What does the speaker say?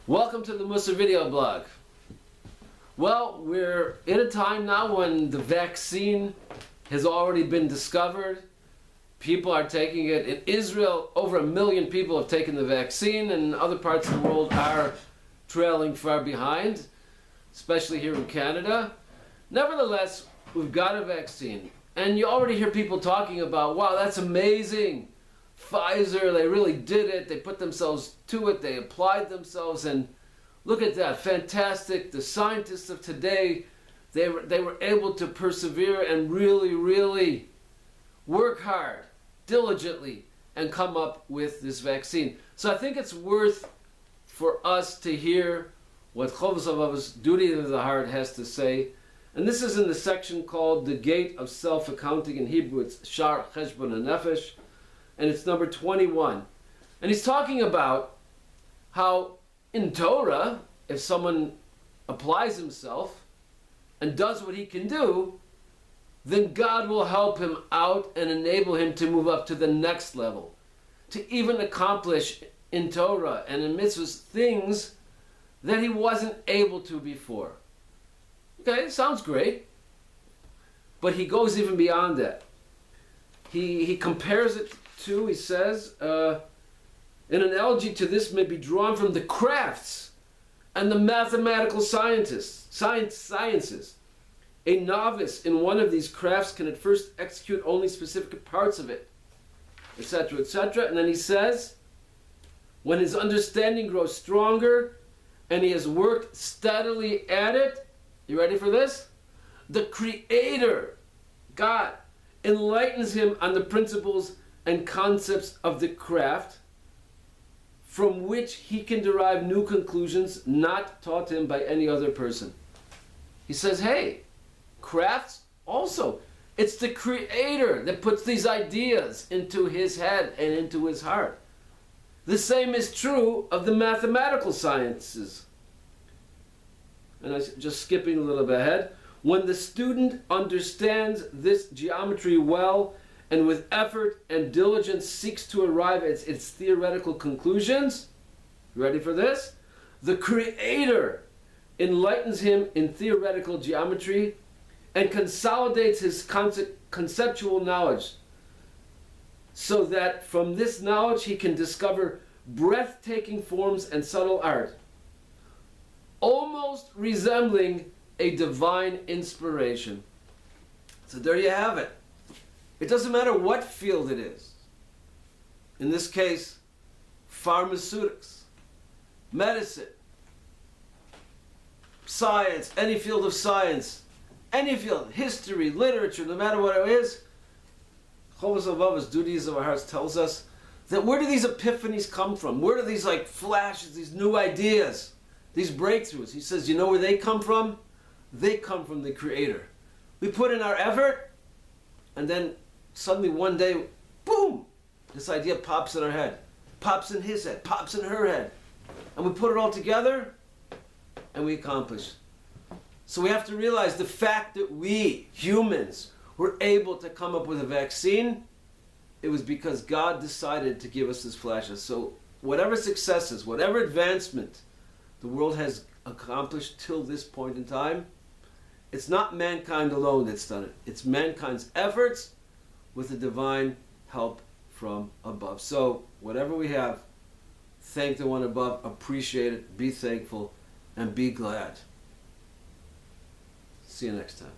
Welcome to the Mussar Video Blog. Well, we're in a time now when the vaccine has already been discovered. People are taking it. In Israel, over 1 million people have taken the vaccine, and other parts of the world are trailing far behind, especially here in Canada. Nevertheless, we've got a vaccine, and you already hear people talking about, wow, that's amazing. Pfizer, they really did it. They put themselves to it. They applied themselves, and look at that, fantastic. The scientists of today, they were able to persevere and really work hard, diligently, and come up with this vaccine. So I think it's worth for us to hear what Chovos HaLevavos, Duty of the Heart, has to say. And this is in the section called The Gate of Self-Accounting. In Hebrew, it's Shar Cheshbon HaNefesh. And it's number 21. And he's talking about how in Torah, if someone applies himself and does what he can do, then God will help him out and enable him to move up to the next level, to even accomplish in Torah and in mitzvahs things that he wasn't able to before. Okay, sounds great. But he goes even beyond that. He compares it to, he says, an analogy to this may be drawn from the crafts and the mathematical sciences. A novice in one of these crafts can at first execute only specific parts of it, etc., etc. And then he says, when his understanding grows stronger and he has worked steadily at it, you ready for this? The Creator, God, enlightens him on the principles and concepts of the craft, from which he can derive new conclusions not taught him by any other person. He says, hey, crafts also, it's the Creator that puts these ideas into his head and into his heart. The same is true of the mathematical sciences. And I'm just skipping a little bit ahead. When the student understands this geometry well and with effort and diligence seeks to arrive at its theoretical conclusions, ready for this? The Creator enlightens him in theoretical geometry and consolidates his conceptual knowledge so that from this knowledge he can discover breathtaking forms and subtle art, almost resembling a divine inspiration. So there you have it. It doesn't matter what field it is. In this case, pharmaceutics, medicine, science, any field of science, any field, history, literature, no matter what it is, Chovos HaLevavos, Duties of Our Hearts, tells us that where do these epiphanies come from? Where do these flashes, these new ideas, these breakthroughs? He says, you know where they come from? They come from the Creator. We put in our effort, and then suddenly one day, boom, this idea pops in our head, pops in his head, pops in her head. And we put it all together, and we accomplish. So we have to realize the fact that we, humans, were able to come up with a vaccine, it was because God decided to give us these flashes. So whatever successes, whatever advancement the world has accomplished till this point in time, it's not mankind alone that's done it. It's mankind's efforts with the divine help from above. So whatever we have, thank the one above, appreciate it, be thankful, and be glad. See you next time.